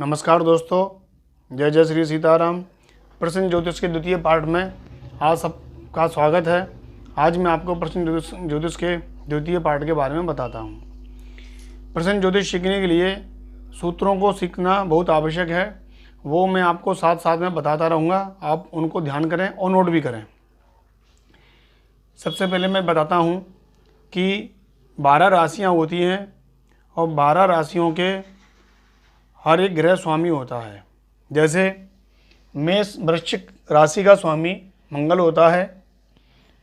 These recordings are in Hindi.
नमस्कार दोस्तों, जय जय श्री सीताराम। प्रश्न ज्योतिष के द्वितीय पार्ट में आज सबका स्वागत है। आज मैं आपको प्रश्न ज्योतिष के द्वितीय पार्ट के बारे में बताता हूँ। प्रश्न ज्योतिष सीखने के लिए सूत्रों को सीखना बहुत आवश्यक है, वो मैं आपको साथ साथ में बताता रहूँगा। आप उनको ध्यान करें और नोट भी करें। सबसे पहले मैं बताता हूँ कि 12 राशियाँ होती हैं और 12 राशियों के हर एक ग्रह स्वामी होता है। जैसे मेष वृश्चिक राशि का स्वामी मंगल होता है,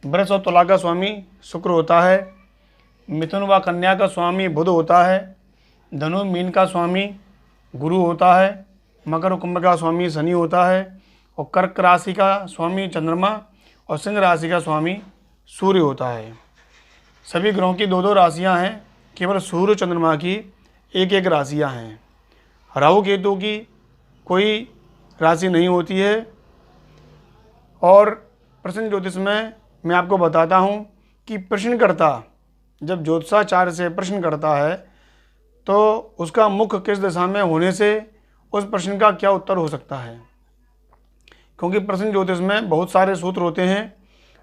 वृष और तुला का स्वामी शुक्र होता है, मिथुन व कन्या का स्वामी बुध होता है, धनु मीन का स्वामी गुरु होता है, मकर और कुंभ का स्वामी शनि होता है और कर्क राशि का स्वामी चंद्रमा और सिंह राशि का स्वामी सूर्य होता है। सभी ग्रहों की 2-2 राशियां हैं, केवल सूर्य चंद्रमा की 1-1 राशियां हैं। राहु केतु की कोई राशि नहीं होती है। और प्रश्न ज्योतिष में मैं आपको बताता हूँ कि प्रश्नकर्ता जब ज्योतिषाचार्य से प्रश्न करता है तो उसका मुख किस दिशा में होने से उस प्रश्न का क्या उत्तर हो सकता है, क्योंकि प्रश्न ज्योतिष में बहुत सारे सूत्र होते हैं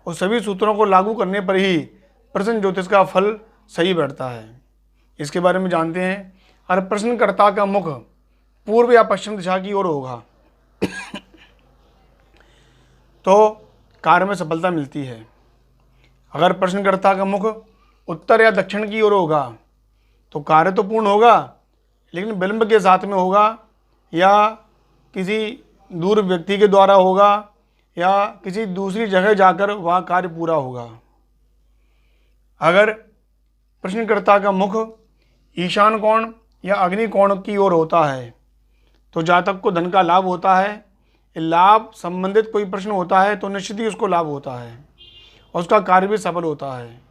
और सभी सूत्रों को लागू करने पर ही प्रश्न ज्योतिष का फल सही बैठता है। इसके बारे में जानते हैं। और प्रश्नकर्ता का मुख पूर्व या पश्चिम दिशा की ओर होगा तो कार्य में सफलता मिलती है। अगर प्रश्नकर्ता का मुख उत्तर या दक्षिण की ओर होगा तो कार्य तो पूर्ण होगा, लेकिन विलंब के साथ में होगा या किसी दूर व्यक्ति के द्वारा होगा या किसी दूसरी जगह जाकर वह कार्य पूरा होगा। अगर प्रश्नकर्ता का मुख ईशान कोण या अग्नि कोण की ओर होता है तो जातक को धन का लाभ होता है। लाभ संबंधित कोई प्रश्न होता है तो निश्चित ही उसको लाभ होता है और उसका कार्य भी सफल होता है।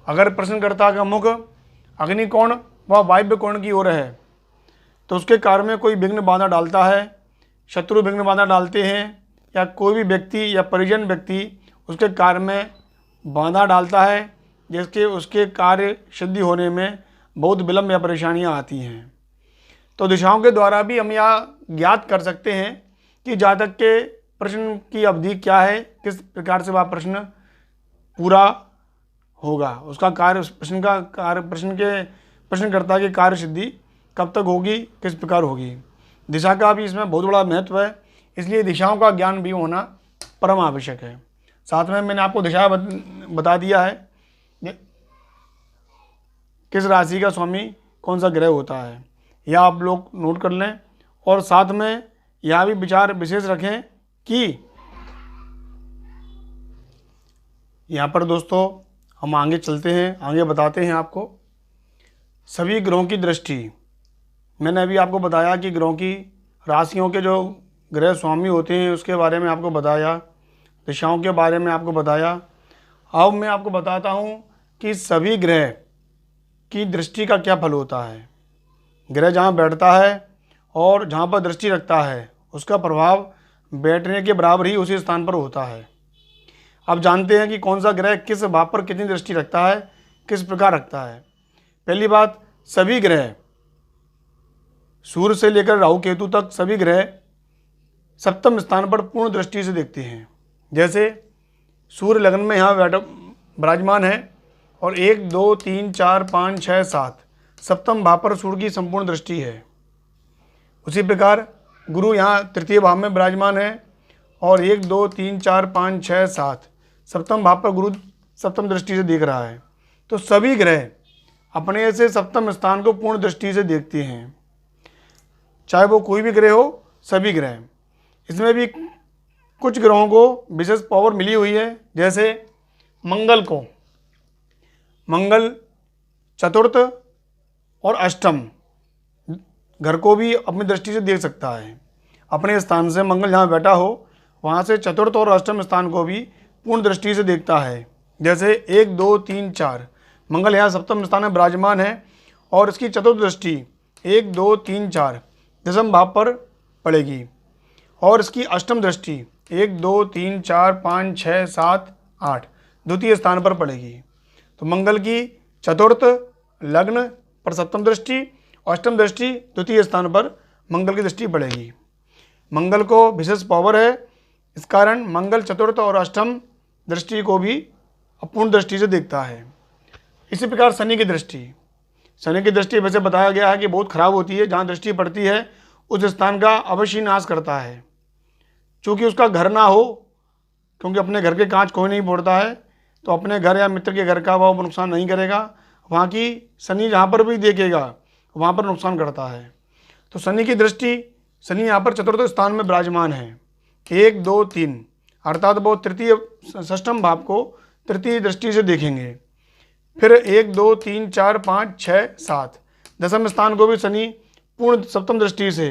अगर प्रश्नकर्ता का मुख अग्निकोण व वायव्य कोण की ओर है तो उसके कार्य में कोई विघ्न बाधा डालता है, शत्रु विघ्न बाधा डालते हैं या कोई भी व्यक्ति या परिजन व्यक्ति उसके कार्य में बाधा डालता है, जिसके उसके कार्य सिद्धि होने में बहुत विलंब या परेशानियां आती हैं। तो दिशाओं के द्वारा भी हम यह ज्ञात कर सकते हैं कि जातक के प्रश्न की अवधि क्या है, किस प्रकार से वह प्रश्न पूरा होगा, उसका कार्य प्रश्नकर्ता की कार्य सिद्धि कब तक होगी, किस प्रकार होगी। दिशा का भी इसमें बहुत बड़ा महत्व है, इसलिए दिशाओं का ज्ञान भी होना परम आवश्यक है। साथ में मैंने आपको दिशा बता दिया है किस राशि का स्वामी कौन सा ग्रह होता है, यह आप लोग नोट कर लें। और साथ में यह भी विचार विशेष रखें कि यहाँ पर दोस्तों हम आगे चलते हैं, आगे बताते हैं आपको सभी ग्रहों की दृष्टि। मैंने अभी आपको बताया कि ग्रहों की राशियों के जो ग्रह स्वामी होते हैं उसके बारे में आपको बताया, दिशाओं के बारे में आपको बताया। अब मैं आपको बताता हूँ कि सभी ग्रह की दृष्टि का क्या फल होता है। ग्रह जहाँ बैठता है और जहाँ पर दृष्टि रखता है उसका प्रभाव बैठने के बराबर ही उसी स्थान पर होता है। अब जानते हैं कि कौन सा ग्रह किस भाव पर कितनी दृष्टि रखता है, किस प्रकार रखता है। पहली बात, सभी ग्रह सूर्य से लेकर राहु केतु तक सभी ग्रह सप्तम स्थान पर पूर्ण दृष्टि से देखते हैं। जैसे सूर्य लग्न में यहाँ विराजमान है और 1, 2, 3, 4, 5, 6, 7 सप्तम भाव पर सूर्य की संपूर्ण दृष्टि है। उसी प्रकार गुरु यहाँ तृतीय भाव में विराजमान है और 1, 2, 3, 4, 5, 6, 7 सप्तम भाव पर गुरु सप्तम दृष्टि से देख रहा है। तो सभी ग्रह अपने से सप्तम स्थान को पूर्ण दृष्टि से देखते हैं, चाहे वो कोई भी ग्रह हो, सभी ग्रह। इसमें भी कुछ ग्रहों को विशेष पावर मिली हुई है। जैसे मंगल चतुर्थ और अष्टम घर को भी अपनी दृष्टि से देख सकता है। अपने स्थान से मंगल जहाँ बैठा हो वहाँ से चतुर्थ और अष्टम स्थान को भी पूर्ण दृष्टि से देखता है। जैसे 1, 2, 3, 4 मंगल यहाँ सप्तम स्थान में विराजमान है और इसकी चतुर्थ दृष्टि 1, 2, 3, 4 दशम भाव पर पड़ेगी और इसकी अष्टम दृष्टि 1, 2, 3, 4, 5, 6, 7, 8 द्वितीय स्थान पर पड़ेगी। तो मंगल की चतुर्थ लग्न पर सप्तम दृष्टि, अष्टम दृष्टि द्वितीय स्थान पर मंगल की दृष्टि पड़ेगी। मंगल को विशेष पावर है, इस कारण मंगल चतुर्थ और अष्टम दृष्टि को भी अपूर्ण दृष्टि से देखता है। इसी प्रकार शनि की दृष्टि वैसे बताया गया है कि बहुत खराब होती है। जहाँ दृष्टि पड़ती है उस स्थान का अवश्य नाश करता है। चूँकि उसका घर ना हो, क्योंकि अपने घर के कांच कोई नहीं फोड़ता है, तो अपने घर या मित्र के घर का वह नुकसान नहीं करेगा। वहाँ की शनि जहाँ पर भी देखेगा वहाँ पर नुकसान करता है। तो शनि की दृष्टि, शनि यहाँ पर चतुर्थ स्थान में विराजमान है, 1, 2, 3, अर्थात वो तृतीय षष्ठम भाव को तृतीय दृष्टि से देखेंगे। फिर 1, 2, 3, 4, 5, 6, 7 दसम स्थान को भी शनि पूर्ण सप्तम दृष्टि से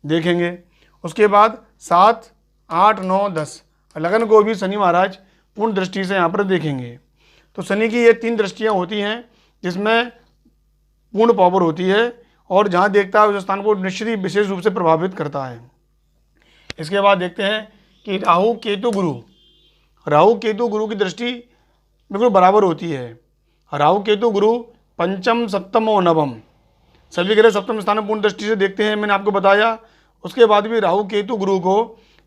देखेंगे। उसके बाद 7, 8, 9, 10 लगन को भी शनि महाराज पूर्ण दृष्टि से यहाँ पर देखेंगे। तो शनि की ये 3 दृष्टियाँ होती हैं जिसमें पूर्ण पावर होती है, और जहाँ देखता है उस स्थान को निश्चित ही विशेष रूप से प्रभावित करता है। इसके बाद देखते हैं कि राहु केतु गुरु की दृष्टि बिल्कुल बराबर होती है। राहु केतु गुरु पंचम, सप्तम और नवम सभी ग्रह सप्तम स्थान में पूर्ण दृष्टि से देखते हैं, मैंने आपको बताया। उसके बाद भी राहु केतु गुरु को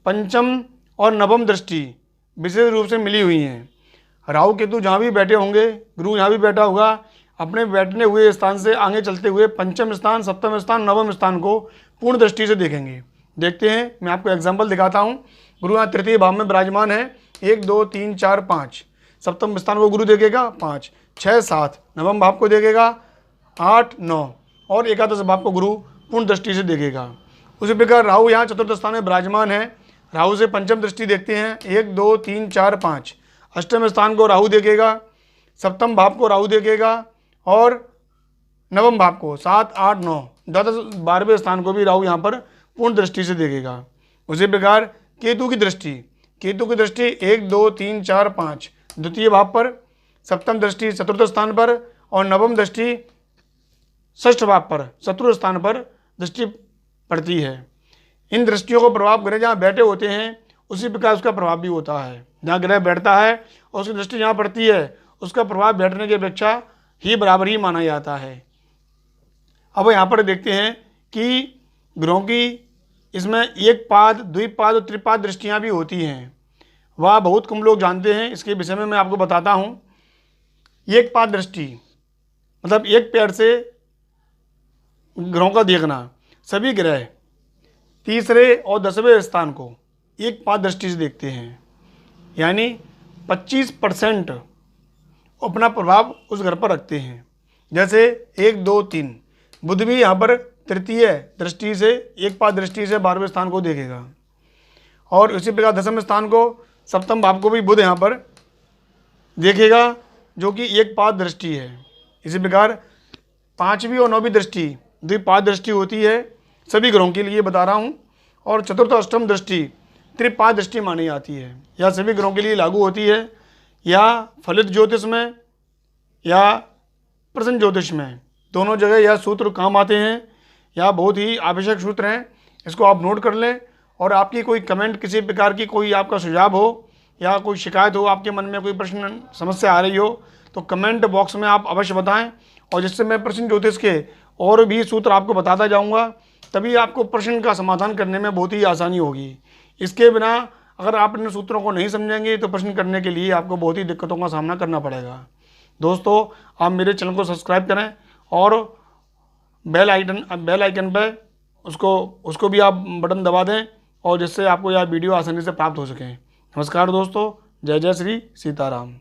पंचम और नवम दृष्टि विशेष रूप से मिली हुई हैं। राहु केतु जहाँ भी बैठे होंगे, गुरु यहाँ भी बैठा होगा, अपने बैठने हुए स्थान से आगे चलते हुए पंचम स्थान, सप्तम स्थान, नवम स्थान को पूर्ण दृष्टि से देखेंगे। देखते हैं, मैं आपको एग्जाम्पल दिखाता हूँ। गुरु यहाँ तृतीय भाव में विराजमान है, 1, 2, 3, 4, 5 सप्तम स्थान को गुरु देखेगा, 5, 6, 7 नवम भाव को देखेगा, 8, 9 और एकादश भाव को गुरु पूर्ण दृष्टि से देखेगा। उसी प्रकार राहु यहाँ चतुर्थ स्थान में विराजमान है, राहु से पंचम दृष्टि देखते हैं, 1, 2, 3, 4, 5 अष्टम स्थान को राहु देखेगा, सप्तम भाव को राहु देखेगा और नवम भाव को 7, 8, 9 10, 12वें स्थान को भी राहु यहाँ पर पूर्ण दृष्टि से देखेगा। उसी प्रकार केतु की दृष्टि 1, 2, 3, 4, 5 द्वितीय भाव पर, सप्तम दृष्टि चतुर्थ स्थान पर और नवम दृष्टि षष्ठ भाव पर चतुर्थ स्थान पर दृष्टि पड़ती है। इन दृष्टियों को प्रभाव ग्रह जहाँ बैठे होते हैं उसी प्रकार उसका प्रभाव भी होता है। जहाँ ग्रह बैठता है और उसकी दृष्टि जहाँ पड़ती है उसका प्रभाव बैठने की अपेक्षा ही बराबर ही माना जाता है। अब यहाँ पर देखते हैं कि ग्रहों की इसमें एक पाद, द्विपाद और त्रिपाद दृष्टियाँ भी होती हैं। वह बहुत कम लोग जानते हैं, इसके विषय में मैं आपको बताता हूँ। एक पाद दृष्टि मतलब एक पैर से ग्रहों का देखना। सभी ग्रह तीसरे और 10वें स्थान को एक पाद दृष्टि से देखते हैं, यानी 25% अपना प्रभाव उस घर पर रखते हैं। जैसे 1, 2, 3 बुध भी यहाँ पर तृतीय दृष्टि से एक पाद दृष्टि से 12वें स्थान को देखेगा, और उसी प्रकार दसम स्थान को, सप्तम भाव को भी बुध यहाँ पर देखेगा जो कि एक पाद दृष्टि है। इसी प्रकार 5वीं और 9वीं दृष्टि द्विपाद दृष्टि होती है, सभी ग्रहों के लिए बता रहा हूँ। और चतुर्थ अष्टम दृष्टि त्रिपाद दृष्टि मानी जाती है, या सभी ग्रहों के लिए लागू होती है, या फलित ज्योतिष में या प्रश्न ज्योतिष में, दोनों जगह यह सूत्र काम आते हैं, या बहुत ही आवश्यक सूत्र हैं। इसको आप नोट कर लें। और आपकी कोई कमेंट, किसी प्रकार की कोई आपका सुझाव हो या कोई शिकायत हो, आपके मन में कोई प्रश्न समस्या आ रही हो, तो कमेंट बॉक्स में आप अवश्य बताएं, और जिससे मैं प्रश्न ज्योतिष के और भी सूत्र आपको बताता जाऊंगा, तभी आपको प्रश्न का समाधान करने में बहुत ही आसानी होगी। इसके बिना अगर आप इन सूत्रों को नहीं समझेंगे तो प्रश्न करने के लिए आपको बहुत ही दिक्कतों का सामना करना पड़ेगा। दोस्तों, आप मेरे चैनल को सब्सक्राइब करें और बेल आइकन पर उसको भी आप बटन दबा दें, और जिससे आपको यह वीडियो आसानी से प्राप्त हो सके। नमस्कार दोस्तों, जय जय श्री सीताराम।